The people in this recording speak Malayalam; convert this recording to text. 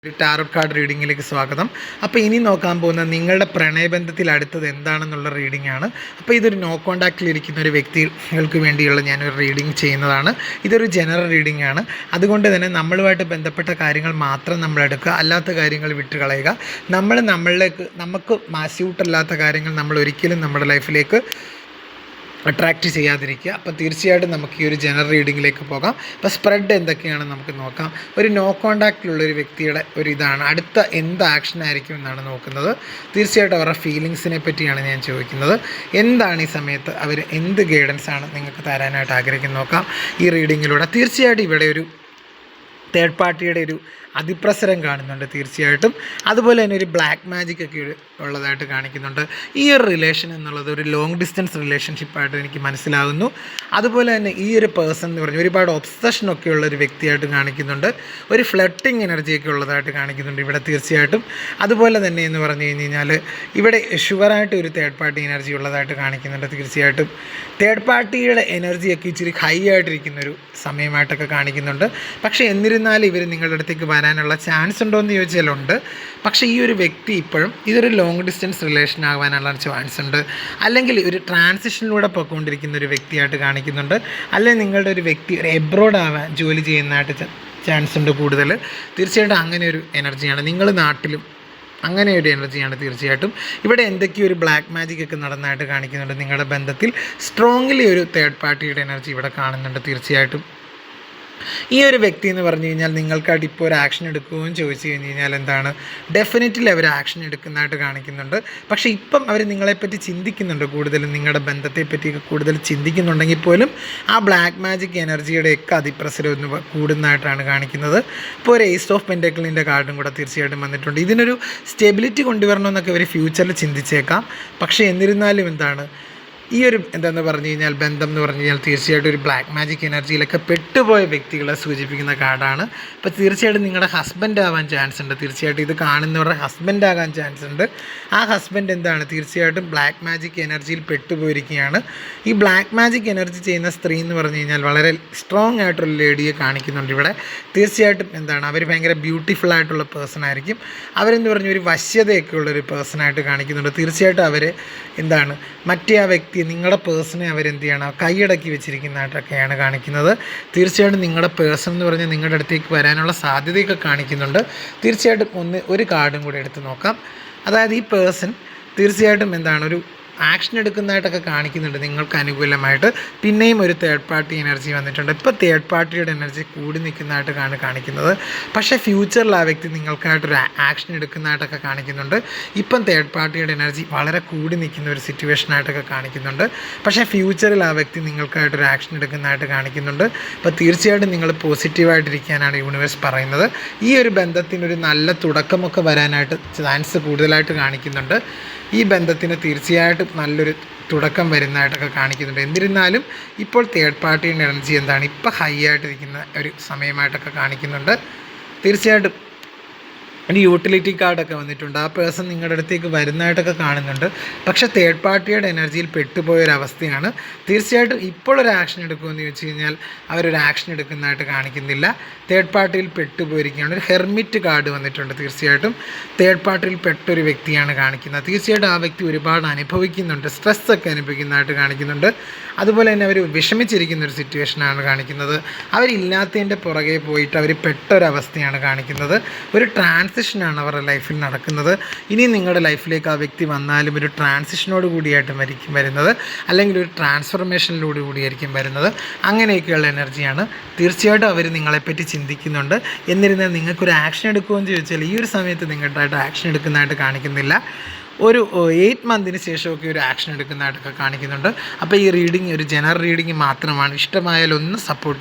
ഒരു ടാരോട്ട് കാർഡ് റീഡിങ്ങിലേക്ക് സ്വാഗതം. അപ്പോൾ ഇനി നോക്കാൻ പോകുന്ന നിങ്ങളുടെ പ്രണയബന്ധത്തിൽ അടുത്തത് എന്താണെന്നുള്ള റീഡിംഗ് ആണ്. അപ്പോൾ ഇതൊരു നോ കോൺടാക്റ്റിൽ ഇരിക്കുന്ന ഒരു വ്യക്തികൾക്ക് വേണ്ടിയുള്ള ഞാനൊരു റീഡിംഗ് ചെയ്യുന്നതാണ്. ഇതൊരു ജനറൽ റീഡിംഗ് ആണ്. അതുകൊണ്ട് തന്നെ നമ്മളുമായിട്ട് ബന്ധപ്പെട്ട കാര്യങ്ങൾ മാത്രം നമ്മൾ എടുക്കുക, അല്ലാത്ത കാര്യങ്ങൾ വിട്ടുകളയുക. നമുക്ക് സ്യൂട്ടല്ലാത്ത കാര്യങ്ങൾ നമ്മൾ ഒരിക്കലും നമ്മുടെ ലൈഫിലേക്ക് അട്രാക്റ്റ് ചെയ്യാതിരിക്കുക. അപ്പോൾ തീർച്ചയായിട്ടും നമുക്ക് ഈ ഒരു ജനറൽ റീഡിങ്ങിലേക്ക് പോകാം. അപ്പോൾ സ്പ്രെഡ് എന്തൊക്കെയാണെന്ന് നമുക്ക് നോക്കാം. ഒരു നോ കോൺടാക്റ്റിലുള്ളൊരു വ്യക്തിയുടെ ഒരു ഇതാണ്, അടുത്ത എന്ത് ആക്ഷൻ ആയിരിക്കും എന്നാണ് നോക്കുന്നത്. തീർച്ചയായിട്ടും അവരുടെ ഫീലിങ്സിനെ പറ്റിയാണ് ഞാൻ ചോദിക്കുന്നത്. എന്താണ് ഈ സമയത്ത് അവർ എന്ത് ഗൈഡൻസ് ആണ് നിങ്ങൾക്ക് തരാനായിട്ട് ആഗ്രഹിക്കുന്നത് നോക്കാം ഈ റീഡിങ്ങിലൂടെ. തീർച്ചയായിട്ടും ഇവിടെ ഒരു തേർഡ് പാർട്ടിയുടെ ഒരു അതിപ്രസരം കാണുന്നുണ്ട് തീർച്ചയായിട്ടും. അതുപോലെ തന്നെ ഒരു ബ്ലാക്ക് മാജിക് ഒക്കെ ഉള്ളതായിട്ട് കാണിക്കുന്നുണ്ട്. ഈ ഒരു റിലേഷൻ എന്നുള്ളത് ഒരു ലോങ് ഡിസ്റ്റൻസ് റിലേഷൻഷിപ്പായിട്ട് എനിക്ക് മനസ്സിലാകുന്നു. അതുപോലെ തന്നെ ഈ ഒരു പേഴ്സൺ എന്ന് പറഞ്ഞാൽ ഒരുപാട് ഒബ്സഷനൊക്കെ ഉള്ളൊരു വ്യക്തിയായിട്ട് കാണിക്കുന്നുണ്ട്. ഒരു ഫ്ലട്ടിങ് എനർജിയൊക്കെ ഉള്ളതായിട്ട് കാണിക്കുന്നുണ്ട് ഇവിടെ തീർച്ചയായിട്ടും. അതുപോലെ തന്നെ എന്ന് പറഞ്ഞു കഴിഞ്ഞാൽ ഇവിടെ ഷുവറായിട്ട് ഒരു തേർഡ് പാർട്ടി എനർജി ഉള്ളതായിട്ട് കാണിക്കുന്നുണ്ട് തീർച്ചയായിട്ടും. തേർഡ് പാർട്ടിയുടെ എനർജിയൊക്കെ ഇച്ചിരി ഹൈ ആയിട്ടിരിക്കുന്നൊരു സമയമായിട്ടൊക്കെ കാണിക്കുന്നുണ്ട്. പക്ഷേ എന്നിരുന്നാലും ഇവർ നിങ്ങളുടെ അടുത്തേക്ക് വരാനുള്ള ചാൻസ് ഉണ്ടോ എന്ന് ചോദിച്ചാൽ ഉണ്ട്. പക്ഷേ ഈ ഒരു വ്യക്തി ഇപ്പോഴും ഇതൊരു ലോങ് ഡിസ്റ്റൻസ് റിലേഷൻ ആകാനുള്ള ചാൻസ് ഉണ്ട്. അല്ലെങ്കിൽ ഒരു ട്രാൻസിഷനിലൂടെ പോയിക്കൊണ്ടിരിക്കുന്ന ഒരു വ്യക്തിയായിട്ട് കാണിക്കുന്നുണ്ട്. അല്ലെങ്കിൽ നിങ്ങളുടെ ഒരു വ്യക്തി ഒരു എബ്രോഡ് ആവാൻ ജോലി ചെയ്യുന്നതായിട്ട് ചാൻസ് ഉണ്ട് കൂടുതൽ. തീർച്ചയായിട്ടും അങ്ങനെ ഒരു എനർജിയാണ്. നിങ്ങൾ നാട്ടിലും അങ്ങനെ ഒരു എനർജിയാണ് തീർച്ചയായിട്ടും. ഇവിടെ എന്തൊക്കെയോ ഒരു ബ്ലാക്ക് മാജിക് ഒക്കെ നടന്നതായിട്ട് കാണിക്കുന്നുണ്ട്. നിങ്ങളുടെ ബന്ധത്തിൽ സ്ട്രോങ്ലി ഒരു തേർഡ് പാർട്ടിയുടെ എനർജി ഇവിടെ കാണുന്നുണ്ട് തീർച്ചയായിട്ടും. ഈ ഒരു വ്യക്തി എന്ന് പറഞ്ഞു കഴിഞ്ഞാൽ നിങ്ങൾക്കായിട്ട് ഇപ്പോൾ ഒരു ആക്ഷൻ എടുക്കുകയും ചോദിച്ചു കഴിഞ്ഞ് കഴിഞ്ഞാൽ എന്താണ്, ഡെഫിനറ്റ്ലി അവർ ആക്ഷൻ എടുക്കുന്നതായിട്ട് കാണിക്കുന്നുണ്ട്. പക്ഷേ ഇപ്പം അവർ നിങ്ങളെപ്പറ്റി ചിന്തിക്കുന്നുണ്ട്, കൂടുതലും നിങ്ങളുടെ ബന്ധത്തെപ്പറ്റിയൊക്കെ കൂടുതൽ ചിന്തിക്കുന്നുണ്ടെങ്കിൽ പോലും ആ ബ്ലാക്ക് മാജിക് എനർജിയുടെയൊക്കെ അതിപ്രസരം ഒന്ന് കൂടുന്നതായിട്ടാണ് കാണിക്കുന്നത്. ഇപ്പോൾ ഒരു ഏസ് ഓഫ് പെൻറ്റക്കിളിൻ്റെ കാർഡും കൂടെ തീർച്ചയായിട്ടും വന്നിട്ടുണ്ട്. ഇതിനൊരു സ്റ്റെബിലിറ്റി കൊണ്ടുവരണമെന്നൊക്കെ അവർ ഫ്യൂച്ചറിൽ ചിന്തിച്ചേക്കാം. പക്ഷേ എന്നിരുന്നാലും എന്താണ്, ഈ ഒരു എന്താണെന്ന് പറഞ്ഞു കഴിഞ്ഞാൽ ബന്ധം എന്ന് പറഞ്ഞു കഴിഞ്ഞാൽ തീർച്ചയായിട്ടും ഒരു ബ്ലാക്ക് മാജിക് എനർജിയിലൊക്കെ പെട്ടുപോയ വ്യക്തികളെ സൂചിപ്പിക്കുന്ന കാർഡാണ്. അപ്പോൾ തീർച്ചയായിട്ടും നിങ്ങളുടെ ഹസ്ബൻഡ് ആവാൻ ചാൻസ് ഉണ്ട്. തീർച്ചയായിട്ടും ഇത് കാണുന്നവരുടെ ഹസ്ബൻഡ് ആകാൻ ചാൻസ് ഉണ്ട്. ആ ഹസ്ബൻഡ് എന്താണ്, തീർച്ചയായിട്ടും ബ്ലാക്ക് മാജിക് എനർജിയിൽ പെട്ടുപോയിരിക്കുകയാണ്. ഈ ബ്ലാക്ക് മാജിക് എനർജി ചെയ്യുന്ന സ്ത്രീ എന്ന് പറഞ്ഞു കഴിഞ്ഞാൽ വളരെ സ്ട്രോങ് ആയിട്ടുള്ള ലേഡിയെ കാണിക്കുന്നുണ്ട് ഇവിടെ. തീർച്ചയായിട്ടും എന്താണ്, അവർ ഭയങ്കര ബ്യൂട്ടിഫുൾ ആയിട്ടുള്ള പേഴ്സൺ ആയിരിക്കും. അവരെന്ന് പറഞ്ഞ ഒരു വശ്യതയൊക്കെ ഉള്ളൊരു പേഴ്സണായിട്ട് കാണിക്കുന്നുണ്ട്. തീർച്ചയായിട്ടും അവർ എന്താണ്, മറ്റേ ആ വ്യക്തി നിങ്ങളുടെ പേഴ്സണെ അവരെന്ത് ചെയ്യണം, കൈയടക്കി വെച്ചിരിക്കുന്നതായിട്ടൊക്കെയാണ് കാണിക്കുന്നത്. തീർച്ചയായിട്ടും നിങ്ങളുടെ പേഴ്സൺ എന്ന് പറഞ്ഞാൽ നിങ്ങളുടെ അടുത്തേക്ക് വരാനുള്ള സാധ്യതയൊക്കെ കാണിക്കുന്നുണ്ട്. തീർച്ചയായിട്ടും ഒരു കാർഡും കൂടെ എടുത്ത് നോക്കാം. അതായത് ഈ പേഴ്സൺ തീർച്ചയായിട്ടും എന്താണ്, ഒരു ആക്ഷൻ എടുക്കുന്നതായിട്ടൊക്കെ കാണിക്കുന്നുണ്ട് നിങ്ങൾക്ക് അനുകൂലമായിട്ട്. പിന്നെയും ഒരു തേർഡ് പാർട്ടി എനർജി വന്നിട്ടുണ്ട്. ഇപ്പോൾ തേർഡ് പാർട്ടിയുടെ എനർജി കൂടി നിൽക്കുന്നതായിട്ടാണ് കാണിക്കുന്നത്. പക്ഷേ ഫ്യൂച്ചറിൽ ആ വ്യക്തി നിങ്ങൾക്കായിട്ടൊരു ആക്ഷൻ എടുക്കുന്നതായിട്ടൊക്കെ കാണിക്കുന്നുണ്ട്. ഇപ്പം തേർഡ് പാർട്ടിയുടെ എനർജി വളരെ കൂടി നിൽക്കുന്ന ഒരു സിറ്റുവേഷനായിട്ടൊക്കെ കാണിക്കുന്നുണ്ട്. പക്ഷേ ഫ്യൂച്ചറിൽ ആ വ്യക്തി നിങ്ങൾക്കായിട്ടൊരു ആക്ഷൻ എടുക്കുന്നതായിട്ട് കാണിക്കുന്നുണ്ട്. അപ്പോൾ തീർച്ചയായിട്ടും നിങ്ങൾ പോസിറ്റീവായിട്ടിരിക്കാനാണ് യൂണിവേഴ്സ് പറയുന്നത്. ഈ ഒരു ബന്ധത്തിനൊരു നല്ല തുടക്കമൊക്കെ വരാനായിട്ട് ചാൻസ് കൂടുതലായിട്ട് കാണിക്കുന്നുണ്ട്. ഈ ബന്ധത്തിന് തീർച്ചയായിട്ടും നല്ലൊരു തുടക്കം വരുന്നതായിട്ടൊക്കെ കാണിക്കുന്നുണ്ട്. എന്നിരുന്നാലും ഇപ്പോൾ തേർഡ് പാർട്ടിയുടെ എനർജി എന്താണ്, ഇപ്പോൾ ഹൈ ആയിട്ടിരിക്കുന്ന ഒരു സമയമായിട്ടൊക്കെ കാണിക്കുന്നുണ്ട്. തീർച്ചയായിട്ടും ഒരു യൂട്ടിലിറ്റി കാർഡൊക്കെ വന്നിട്ടുണ്ട്. ആ പേഴ്സൺ നിങ്ങളുടെ അടുത്തേക്ക് വരുന്നതായിട്ടൊക്കെ കാണുന്നുണ്ട്. പക്ഷേ തേർഡ് പാർട്ടിയുടെ എനർജിയിൽ പെട്ടുപോയൊരവസ്ഥയാണ്. തീർച്ചയായിട്ടും ഇപ്പോൾ ഒരു ആക്ഷൻ എടുക്കുമെന്ന് ചോദിച്ചു കഴിഞ്ഞാൽ അവരൊരു ആക്ഷൻ എടുക്കുന്നതായിട്ട് കാണിക്കുന്നില്ല. തേർഡ് പാർട്ടിയിൽ പെട്ടുപോയിരിക്കുകയാണ്. ഒരു ഹെർമിറ്റ് കാർഡ് വന്നിട്ടുണ്ട്. തീർച്ചയായിട്ടും തേർഡ് പാർട്ടിയിൽ പെട്ടൊരു വ്യക്തിയാണ് കാണിക്കുന്നത്. തീർച്ചയായിട്ടും ആ വ്യക്തി ഒരുപാട് അനുഭവിക്കുന്നുണ്ട്, സ്ട്രെസ്സൊക്കെ അനുഭവിക്കുന്നതായിട്ട് കാണിക്കുന്നുണ്ട്. അതുപോലെ തന്നെ അവർ വിഷമിച്ചിരിക്കുന്ന ഒരു സിറ്റുവേഷനാണ് കാണിക്കുന്നത്. അവരില്ലാത്തതിൻ്റെ പുറകെ പോയിട്ട് അവർ പെട്ടൊരവസ്ഥയാണ് കാണിക്കുന്നത്. ഒരു ട്രാൻസിഷനാണ് അവരുടെ ലൈഫിൽ നടക്കുന്നത്. ഇനി നിങ്ങളുടെ ലൈഫിലേക്ക് ആ വ്യക്തി വന്നാലും ഒരു ട്രാൻസിഷനോട് കൂടിയായിട്ടും വരുന്നത്, അല്ലെങ്കിൽ ഒരു ട്രാൻസ്ഫർമേഷനിലൂടെ കൂടിയായിരിക്കും വരുന്നത്. അങ്ങനെയൊക്കെയുള്ള എനർജിയാണ്. തീർച്ചയായിട്ടും അവർ നിങ്ങളെപ്പറ്റി ചിന്തിക്കുന്നുണ്ട്. എന്നിരുന്നാൽ നിങ്ങൾക്കൊരു ആക്ഷൻ എടുക്കുമെന്ന് ചോദിച്ചാൽ ഈ ഒരു സമയത്ത് നിങ്ങൾക്കായിട്ട് ആക്ഷൻ എടുക്കുന്നതായിട്ട് കാണിക്കുന്നില്ല. ഒരു 8 മന്തിന് ശേഷമൊക്കെ ഒരു ആക്ഷൻ എടുക്കുന്നതായിട്ടൊക്കെ കാണിക്കുന്നുണ്ട്. അപ്പോൾ ഈ റീഡിങ് ഒരു ജനറൽ റീഡിങ് മാത്രമാണ്. ഇഷ്ടമായാൽ ഒന്ന് സപ്പോർട്ട്